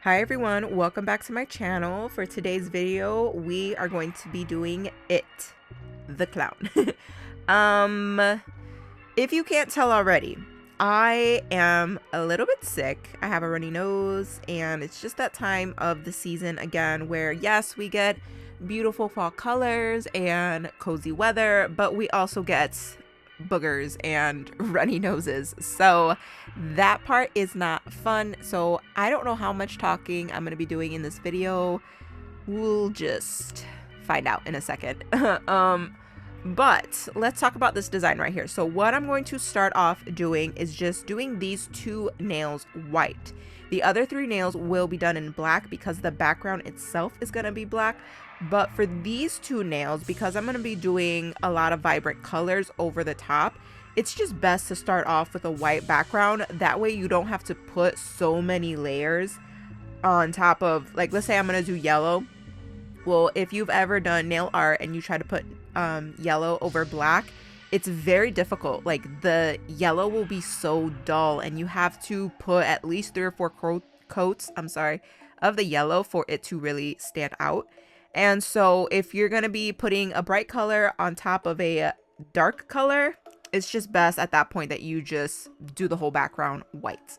Hi everyone, welcome back to my channel. For today's video, we are going to be doing It, the clown. If you can't tell already, I am a little bit sick. I have a runny nose, and it's just that time of the season again where, yes, we get beautiful fall colors and cozy weather, but we also get boogers and runny noses. So that part is not fun. So I don't know how much talking I'm going to be doing in this video. We'll just find out in a second. But let's talk about this design right here. So what I'm going to start off doing is just doing these two nails white. The other three nails will be done in black because the background itself is going to be black. But for these two nails, because I'm going to be doing a lot of vibrant colors over the top, it's just best to start off with a white background. That way you don't have to put so many layers on top of, like, let's say I'm going to do yellow. Well, if you've ever done nail art and you try to put yellow over black, it's very difficult. Like, the yellow will be so dull and you have to put at least 3 or 4 coats, of the yellow for it to really stand out. And so if you're going to be putting a bright color on top of a dark color, it's just best at that point that you just do the whole background white.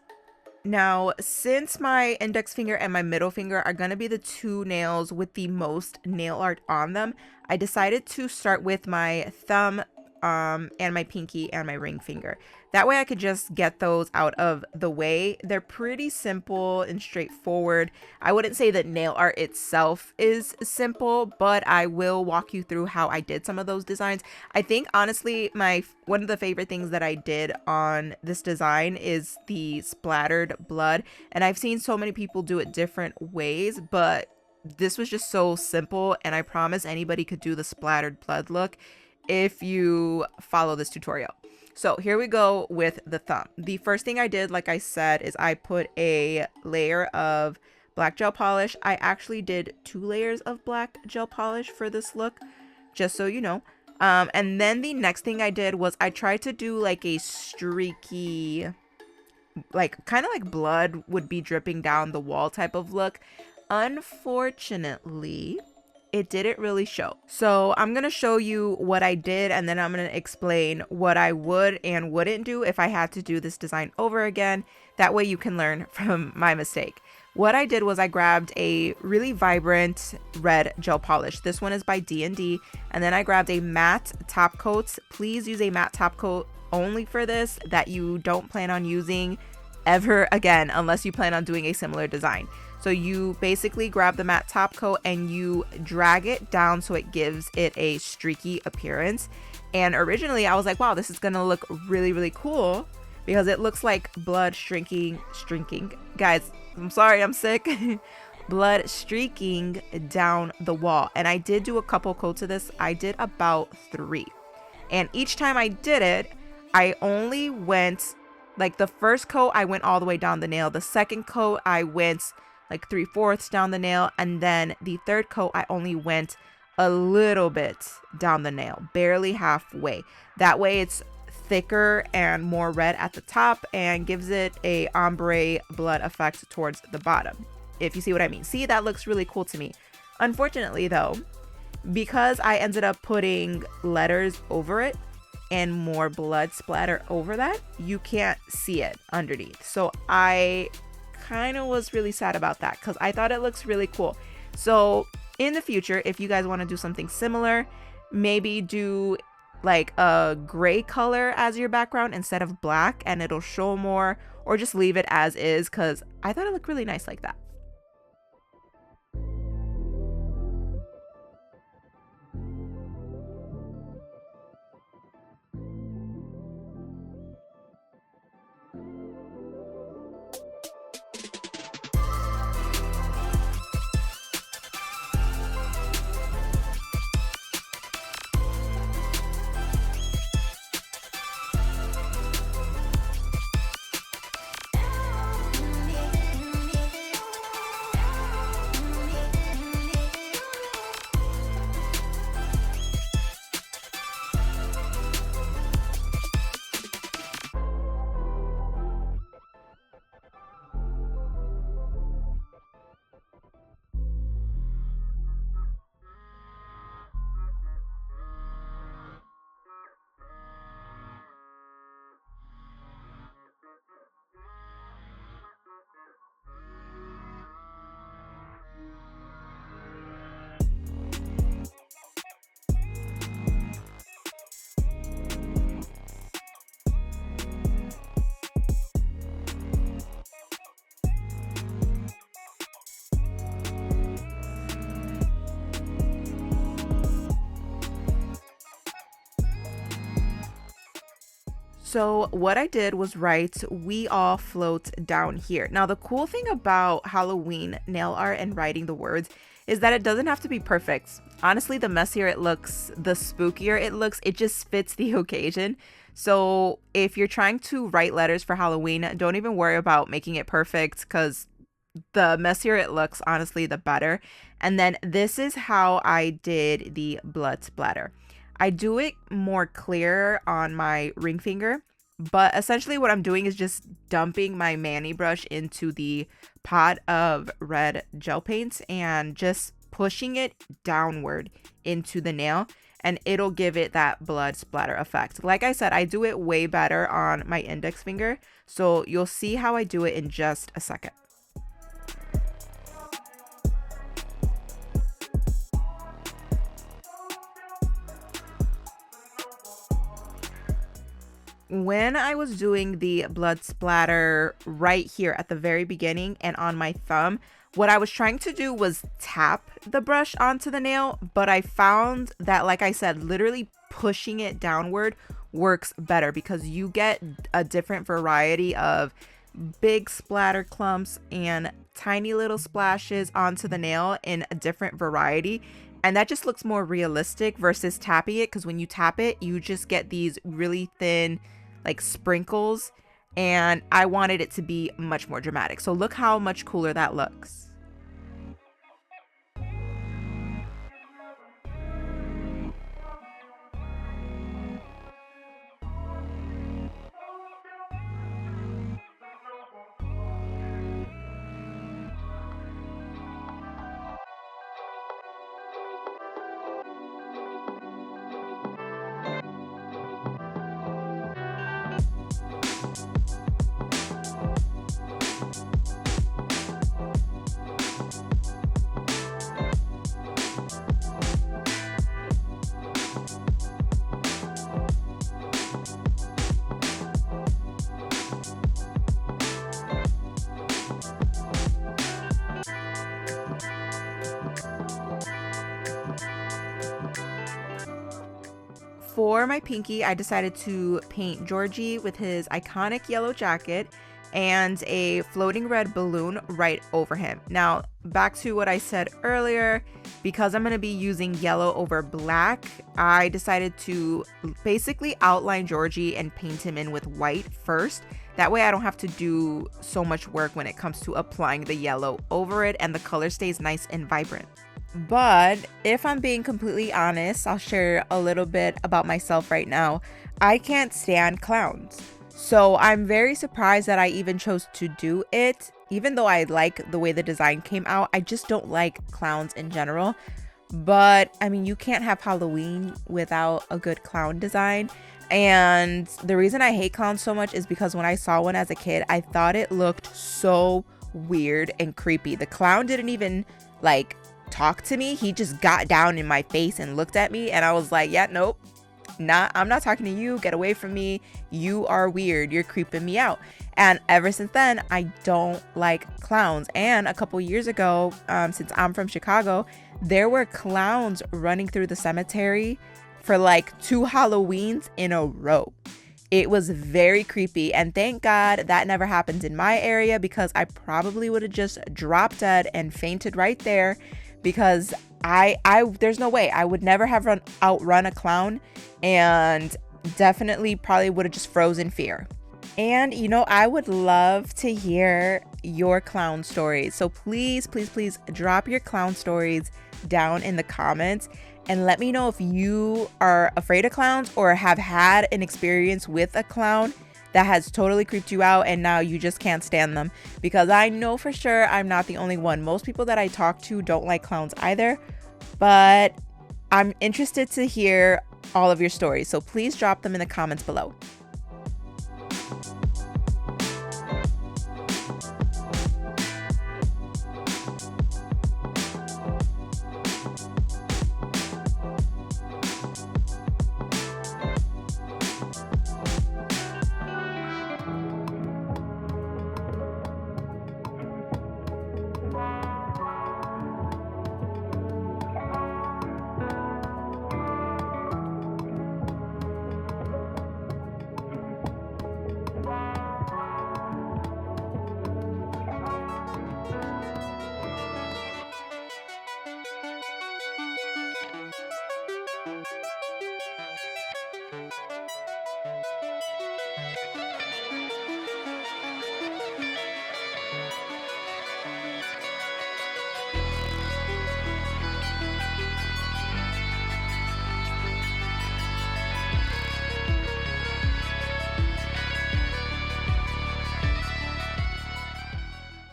Now, since my index finger and my middle finger are going to be the two nails with the most nail art on them, I decided to start with my thumb and my pinky and my ring finger. That way I could just get those out of the way. They're pretty simple and straightforward. I wouldn't say that nail art itself is simple, but I will walk you through how I did some of those designs. I think honestly one of the favorite things that I did on this design is the splattered blood, and I've seen so many people do it different ways, but this was just so simple, and I promise anybody could do the splattered blood look if you follow this tutorial. So here we go with the thumb. The first thing I did, like I said, is I put a layer of black gel polish. I actually did 2 layers of black gel polish for this look, just so you know. And then the next thing I did was I tried to do like a streaky, like kind of like blood would be dripping down the wall type of look. Unfortunately, it didn't really show. So I'm going to show you what I did, and then I'm going to explain what I would and wouldn't do if I had to do this design over again. That way you can learn from my mistake. What I did was I grabbed a really vibrant red gel polish. This one is by D&D. And then I grabbed a matte top coat. Please use a matte top coat only for this, that you don't plan on using ever again unless you plan on doing a similar design. So you basically grab the matte top coat and you drag it down so it gives it a streaky appearance. And originally I was like, wow, this is gonna look really, really cool because it looks like blood shrinking. Guys, I'm sorry, I'm sick. Blood streaking down the wall. And I did do a couple coats of this. I did about 3. And each time I did it, I only went, like the first coat, I went all the way down the nail. The second coat, I went like 3/4 down the nail, and then the third coat I only went a little bit down the nail, barely halfway. That way it's thicker and more red at the top and gives it a ombre blood effect towards the bottom, if you see what I mean. See, that looks really cool to me. Unfortunately though, because I ended up putting letters over it and more blood splatter over that, you can't see it underneath. So I kind of was really sad about that because I thought it looks really cool. So in the future, if you guys want to do something similar, maybe do like a gray color as your background instead of black and it'll show more, or just leave it as is because I thought it looked really nice like that. So what I did was write, "We all float down here." Now, the cool thing about Halloween nail art and writing the words is that it doesn't have to be perfect. Honestly, the messier it looks, the spookier it looks. It just fits the occasion. So if you're trying to write letters for Halloween, don't even worry about making it perfect, because the messier it looks, honestly, the better. And then this is how I did the blood splatter. I do it more clear on my ring finger, but essentially what I'm doing is just dumping my mani brush into the pot of red gel paints and just pushing it downward into the nail, and it'll give it that blood splatter effect. Like I said, I do it way better on my index finger, so you'll see how I do it in just a second. When I was doing the blood splatter right here at the very beginning and on my thumb, what I was trying to do was tap the brush onto the nail, but I found that, like I said, literally pushing it downward works better because you get a different variety of big splatter clumps and tiny little splashes onto the nail in a different variety. And that just looks more realistic versus tapping it, because when you tap it, you just get these really thin, like, sprinkles, and I wanted it to be much more dramatic. So look how much cooler that looks. For my pinky, I decided to paint Georgie with his iconic yellow jacket and a floating red balloon right over him. Now, back to what I said earlier, because I'm going to be using yellow over black, I decided to basically outline Georgie and paint him in with white first. That way I don't have to do so much work when it comes to applying the yellow over it, and the color stays nice and vibrant. But if I'm being completely honest, I'll share a little bit about myself right now. I can't stand clowns. So I'm very surprised that I even chose to do it. Even though I like the way the design came out, I just don't like clowns in general. But I mean, you can't have Halloween without a good clown design. And the reason I hate clowns so much is because when I saw one as a kid, I thought it looked so weird and creepy. The clown didn't even like talk to me. He just got down in my face and looked at me, and I was like, yeah, nope, I'm not talking to you. Get away from me. You are weird. You're creeping me out. And ever since then, I don't like clowns. And a couple years ago, since I'm from Chicago, there were clowns running through the cemetery for like 2 Halloweens in a row. It was very creepy, and thank God that never happened in my area, because I probably would have just dropped dead and fainted right there, because I there's no way I would never have outrun a clown, and definitely probably would have just frozen fear. And you know, I would love to hear your clown stories. So please, please, please drop your clown stories down in the comments and let me know if you are afraid of clowns or have had an experience with a clown that has totally creeped you out and now you just can't stand them. Because I know for sure I'm not the only one. Most people that I talk to don't like clowns either, but I'm interested to hear all of your stories. So please drop them in the comments below.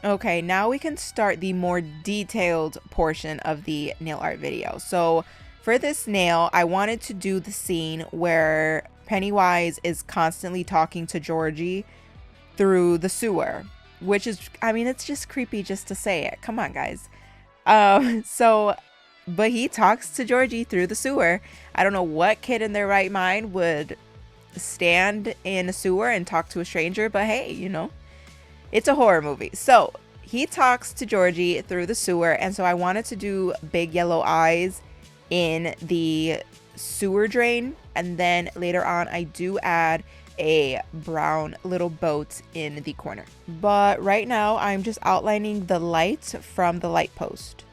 Okay, now we can start the more detailed portion of the nail art video. So for this nail, I wanted to do the scene where Pennywise is constantly talking to Georgie through the sewer, which is, I mean, it's just creepy just to say it. Come on, guys. But he talks to Georgie through the sewer. I don't know what kid in their right mind would stand in a sewer and talk to a stranger, but hey, you know, it's a horror movie. So he talks to Georgie through the sewer, and so I wanted to do big yellow eyes in the sewer drain, and then later on I do add a brown little boat in the corner. But right now I'm just outlining the light from the light post.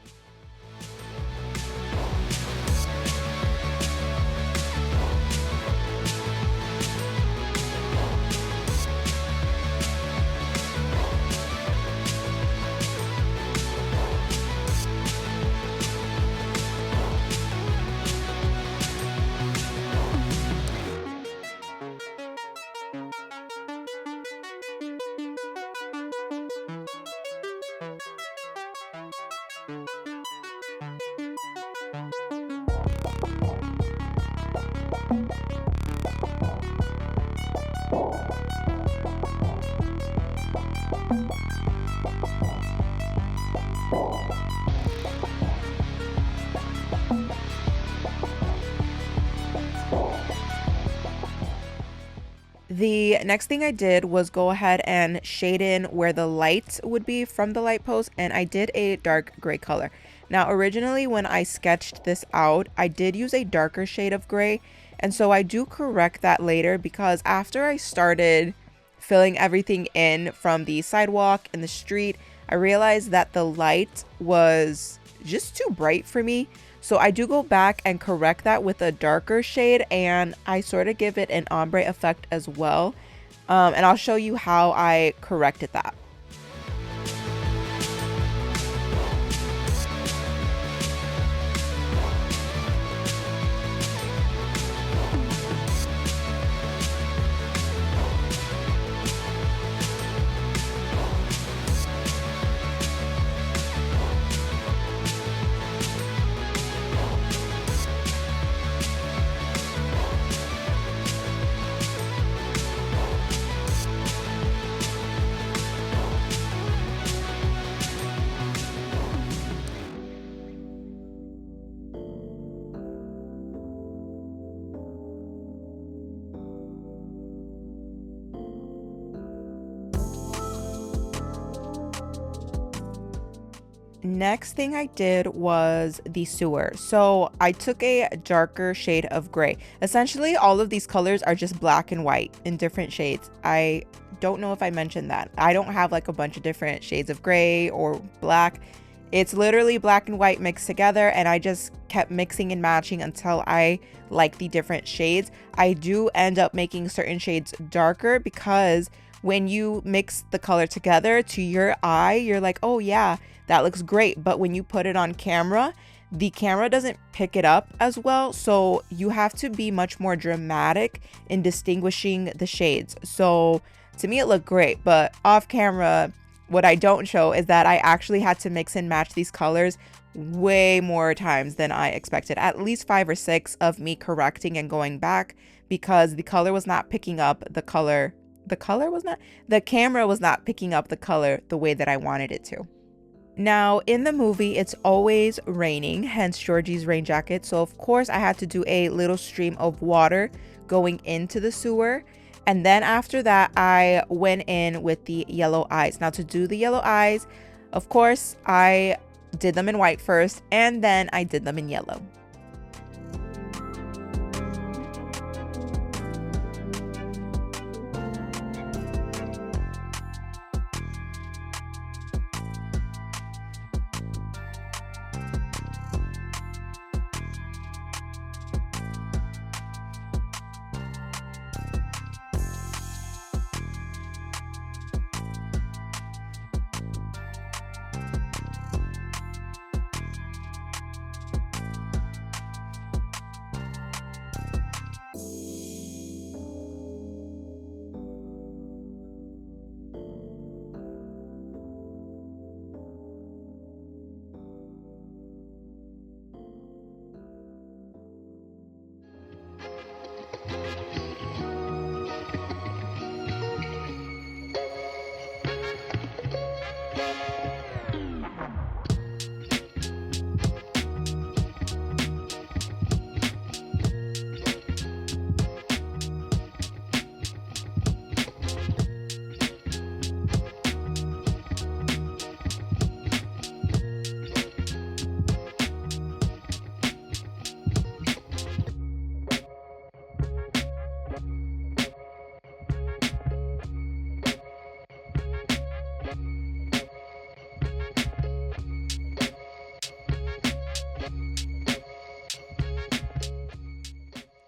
The next thing I did was go ahead and shade in where the light would be from the light post, and I did a dark gray color. Now originally when I sketched this out, I did use a darker shade of gray, and so I do correct that later, because after I started filling everything in from the sidewalk and the street, I realized that the light was just too bright for me. So I do go back and correct that with a darker shade, and I sort of give it an ombre effect as well. And I'll show you how I corrected that. Next thing I did was the sewer. So I took a darker shade of gray. Essentially, all of these colors are just black and white in different shades. I don't know if I mentioned that. I don't have like a bunch of different shades of gray or black. It's literally black and white mixed together, and I just kept mixing and matching until I like the different shades. I do end up making certain shades darker because when you mix the color together, to your eye, you're like, oh yeah, that looks great. But when you put it on camera, the camera doesn't pick it up as well. So you have to be much more dramatic in distinguishing the shades. So to me, it looked great, but off camera, what I don't show is that I actually had to mix and match these colors way more times than I expected. At least 5 or 6 of me correcting and going back because the color was not picking up the color. The camera was not picking up the color the way that I wanted it to. Now, in the movie, it's always raining, hence Georgie's rain jacket. So, of course, I had to do a little stream of water going into the sewer. And then after that, I went in with the yellow eyes. Now, to do the yellow eyes, of course, I did them in white first, and then I did them in yellow.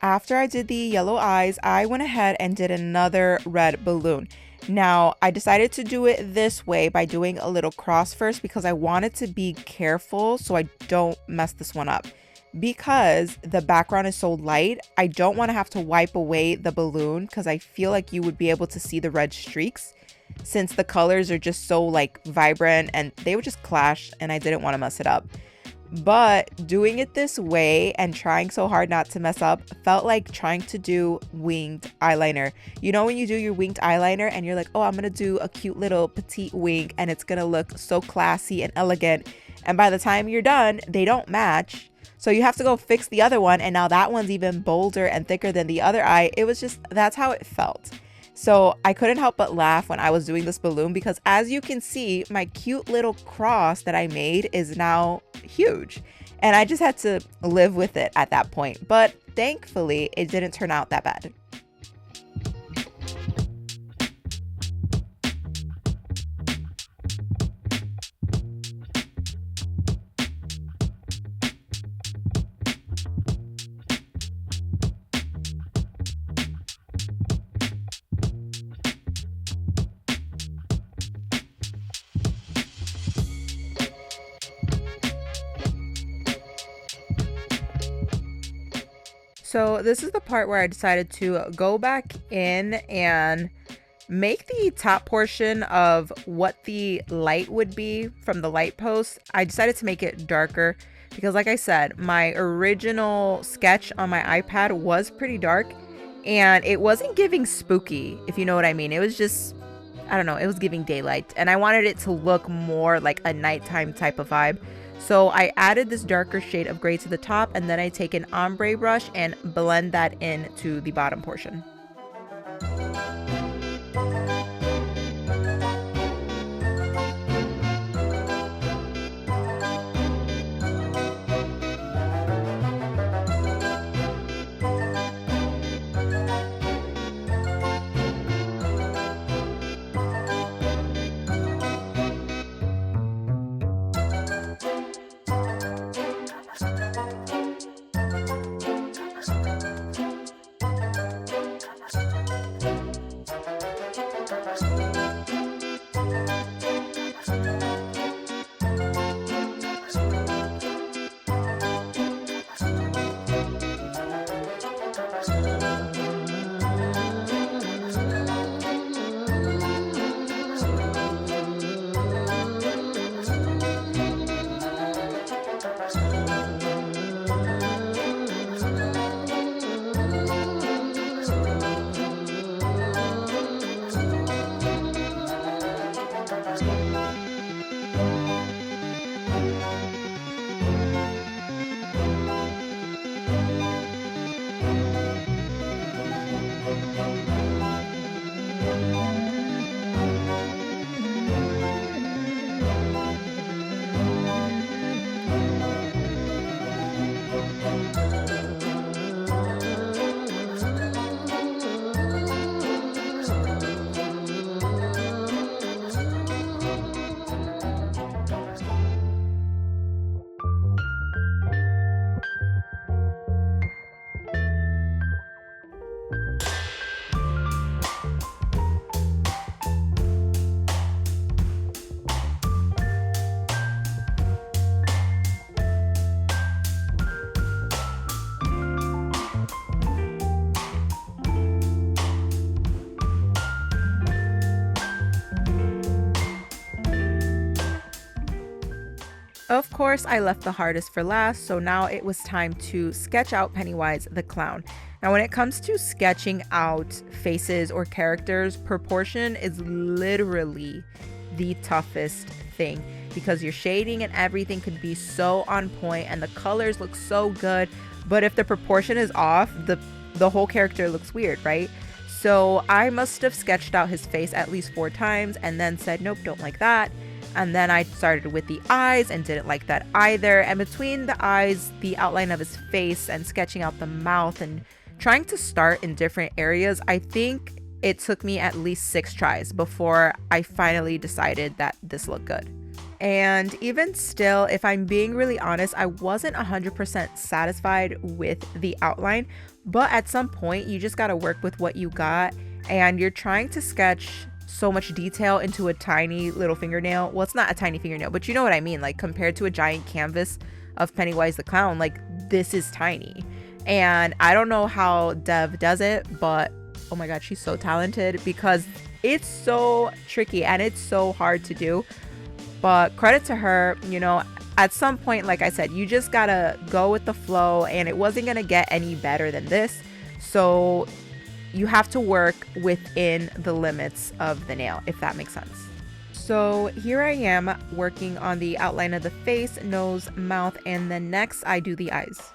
After I did the yellow eyes, I went ahead and did another red balloon. Now, I decided to do it this way by doing a little cross first because I wanted to be careful so I don't mess this one up. Because the background is so light, I don't want to have to wipe away the balloon because I feel like you would be able to see the red streaks since the colors are just so like vibrant and they would just clash and I didn't want to mess it up. But doing it this way and trying so hard not to mess up felt like trying to do winged eyeliner. You know when you do your winged eyeliner and you're like, oh, I'm gonna do a cute little petite wing and it's gonna look so classy and elegant. And by the time you're done, they don't match. So you have to go fix the other one. And now that one's even bolder and thicker than the other eye. It was just, that's how it felt. So I couldn't help but laugh when I was doing this balloon because as you can see, my cute little cross that I made is now huge. And I just had to live with it at that point. But thankfully, it didn't turn out that bad. So this is the part where I decided to go back in and make the top portion of what the light would be from the light post. I decided to make it darker because like I said, my original sketch on my iPad was pretty dark and it wasn't giving spooky, if you know what I mean. It was just, I don't know, it was giving daylight and I wanted it to look more like a nighttime type of vibe. So I added this darker shade of gray to the top and then I take an ombre brush and blend that into the bottom portion. Of course, I left the hardest for last, so now it was time to sketch out Pennywise the clown. Now, when it comes to sketching out faces or characters, proportion is literally the toughest thing because your shading and everything could be so on point and the colors look so good, but if the proportion is off, the whole character looks weird, right? So I must have sketched out his face at least 4 times and then said, nope, don't like that. And then I started with the eyes and didn't like that either. And between the eyes, the outline of his face and sketching out the mouth and trying to start in different areas, I think it took me at least 6 tries before I finally decided that this looked good. And even still, if I'm being really honest, I wasn't 100% satisfied with the outline, But at some point, you just got to work with what you got, and you're trying to sketch so much detail into a tiny little fingernail. Well, it's not a tiny fingernail, but you know what I mean. Like, compared to a giant canvas of Pennywise the Clown, like, this is tiny. And I don't know how Dev does it, but oh my god, she's so talented, because it's so tricky and it's so hard to do. But credit to her, you know, at some point, like I said, you just gotta go with the flow, and it wasn't gonna get any better than this. So you have to work within the limits of the nail, if that makes sense. So here I am working on the outline of the face, nose, mouth, and then next I do the eyes.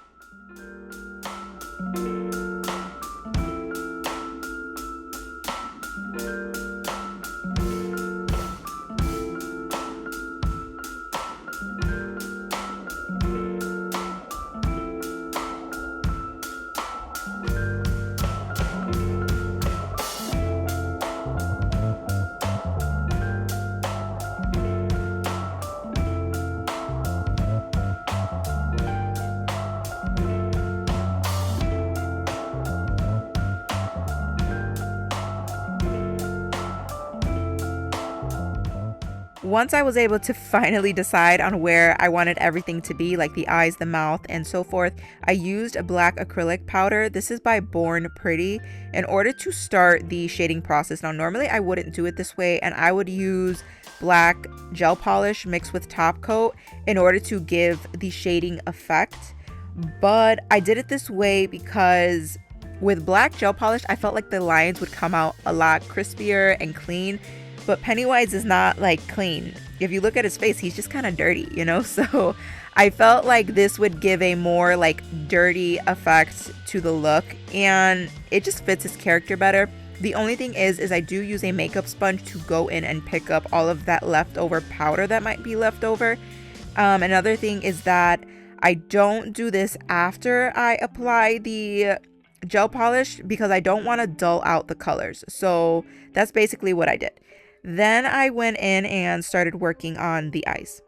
Once I was able to finally decide on where I wanted everything to be, like the eyes, the mouth, and so forth, I used a black acrylic powder. This is by Born Pretty, in order to start the shading process. Now, normally I wouldn't do it this way, and I would use black gel polish mixed with top coat in order to give the shading effect. But I did it this way because with black gel polish, I felt like the lines would come out a lot crispier and clean. But Pennywise is not like clean. If you look at his face, he's just kind of dirty, you know? So I felt like this would give a more like dirty effect to the look, and it just fits his character better. The only thing is I do use a makeup sponge to go in and pick up all of that leftover powder that might be left over. Another thing is that I don't do this after I apply the gel polish, because I don't want to dull out the colors. So that's basically what I did. Then I went in and started working on the eyes.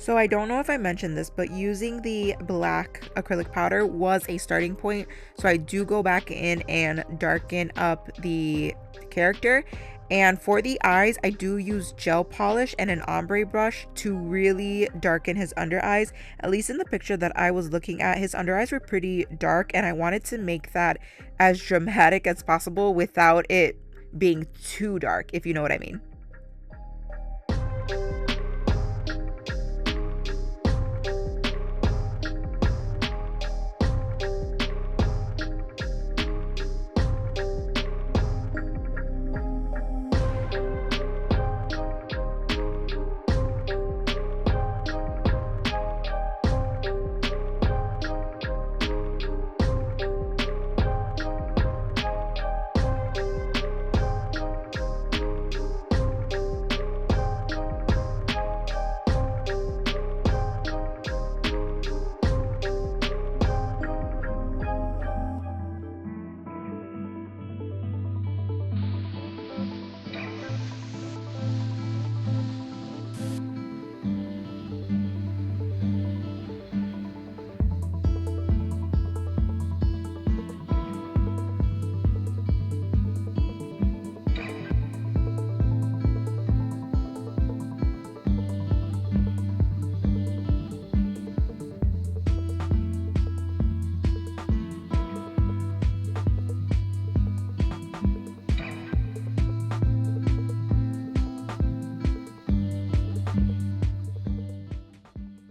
So I don't know if I mentioned this, but using the black acrylic powder was a starting point. So I do go back in and darken up the character. And for the eyes, I do use gel polish and an ombre brush to really darken his under eyes. At least in the picture that I was looking at, his under eyes were pretty dark, and I wanted to make that as dramatic as possible without it being too dark, if you know what I mean.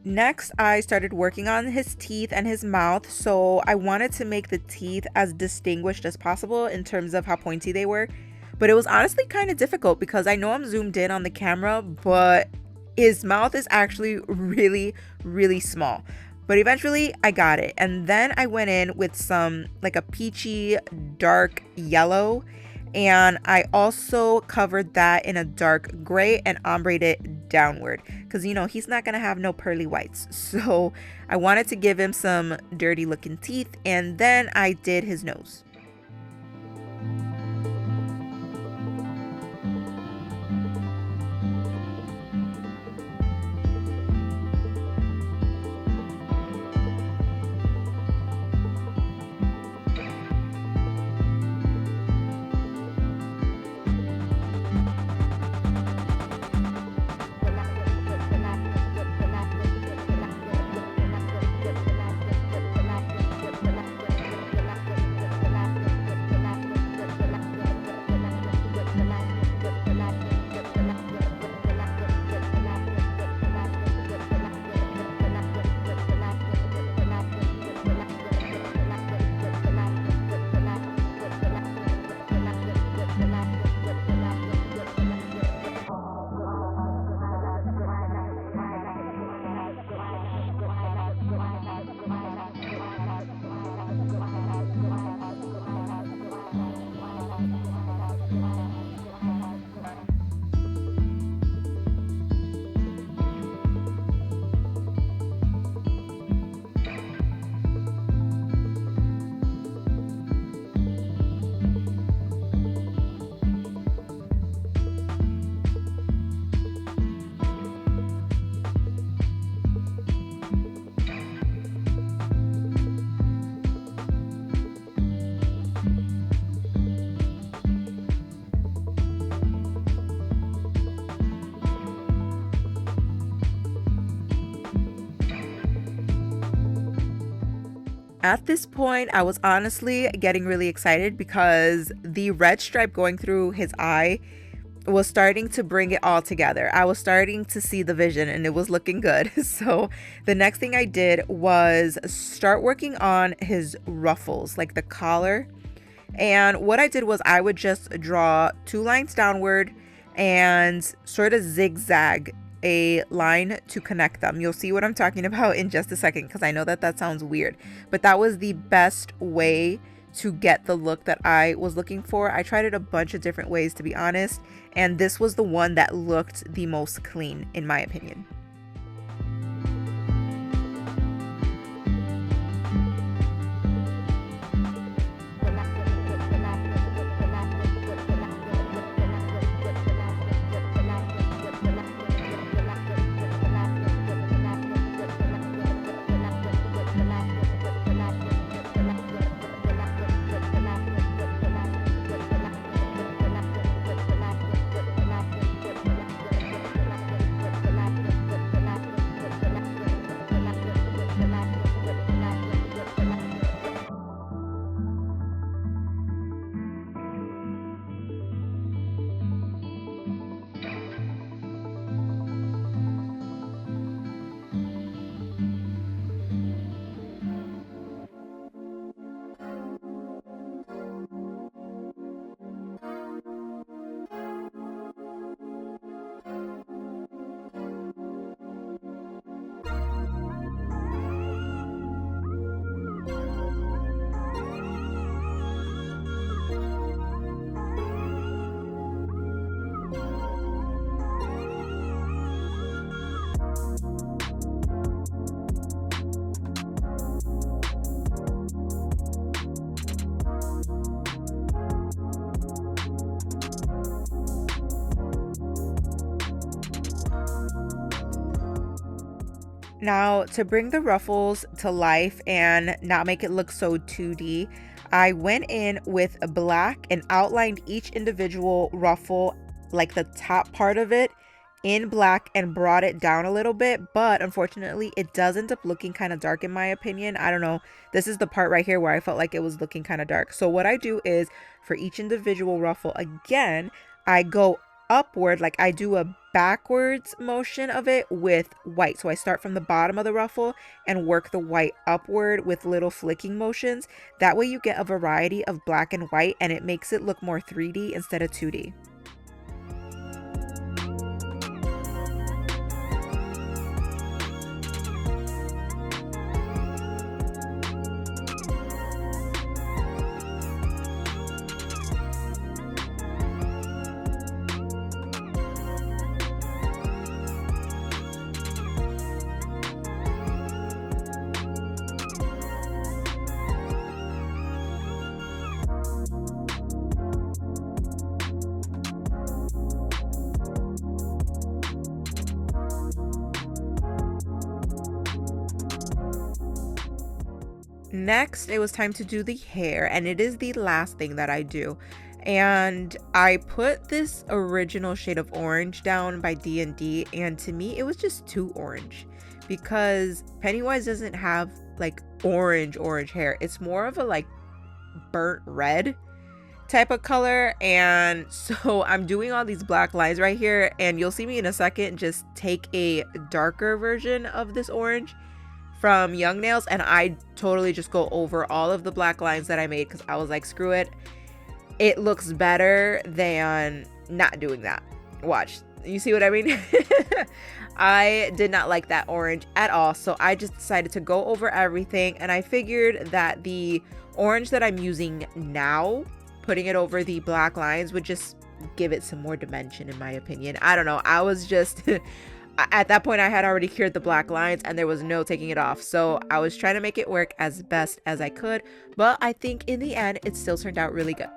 Next, I started working on his teeth and his mouth, so I wanted to make the teeth as distinguished as possible in terms of how pointy they were. But it was honestly kind of difficult because I know I'm zoomed in on the camera, but his mouth is actually really, really small. But eventually I got it. And then I went in with some like a peachy dark yellow, and I also covered that in a dark gray and ombreed it downward because he's not gonna have no pearly whites. So I wanted to give him some dirty looking teeth, and then I did his nose. At this point, I was honestly getting really excited because the red stripe going through his eye was starting to bring it all together. I was starting to see the vision and it was looking good. So the next thing I did was start working on his ruffles, like the collar. And what I did was I would just draw 2 lines downward and sort of zigzag a line to connect them. You'll see what I'm talking about in just a second because I know that sounds weird, but that was the best way to get the look that I was looking for. I tried it a bunch of different ways, to be honest, and this was the one that looked the most clean in my opinion. Now, to bring the ruffles to life and not make it look so 2D, I went in with black and outlined each individual ruffle, like the top part of it, in black and brought it down a little bit. But unfortunately, it does end up looking kind of dark in my opinion. I don't know. This is the part right here where I felt like it was looking kind of dark. So what I do is for each individual ruffle, again, I go upward, like I do a backwards motion of it with white. So I start from the bottom of the ruffle and work the white upward with little flicking motions. That way you get a variety of black and white and it makes it look more 3D instead of 2D. Next, it was time to do the hair, and it is the last thing that I do. And I put this original shade of orange down by D&D, and to me, it was just too orange because Pennywise doesn't have like orange hair. It's more of a like burnt red type of color. And so I'm doing all these black lines right here, and you'll see me in a second just take a darker version of this orange from Young Nails, and I totally just go over all of the black lines that I made because I was like, screw it. It looks better than not doing that. Watch. You see what I mean? I did not like that orange at all. So I just decided to go over everything, and I figured that the orange that I'm using now, putting it over the black lines, would just give it some more dimension in my opinion. I don't know. I was just... At that point, I had already cured the black lines and there was no taking it off. So I was trying to make it work as best as I could. But I think in the end, it still turned out really good.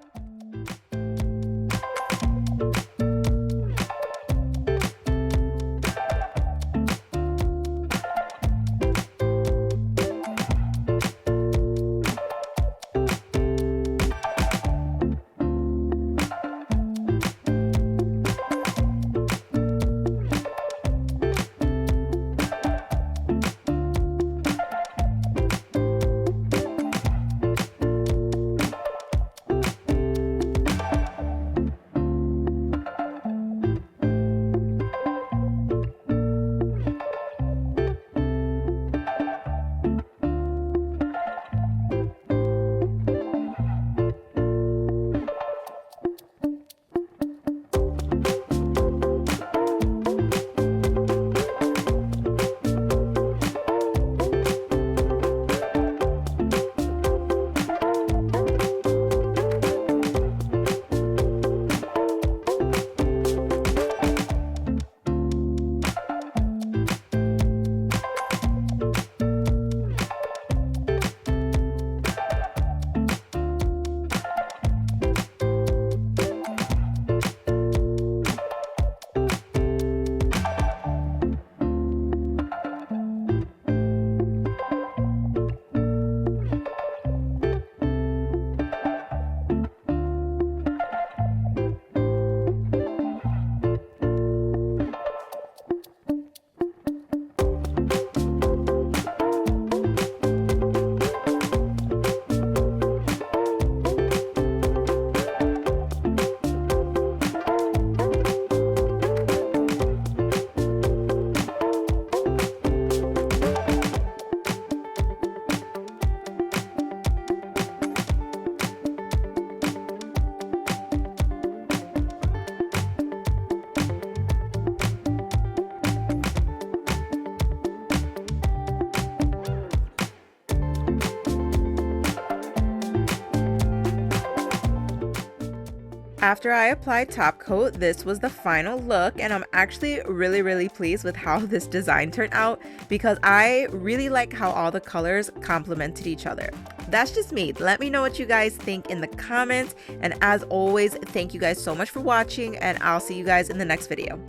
After I applied top coat, this was the final look, and I'm actually really pleased with how this design turned out because I really like how all the colors complemented each other. That's just me. Let me know what you guys think in the comments, and as always, thank you guys so much for watching, and I'll see you guys in the next video.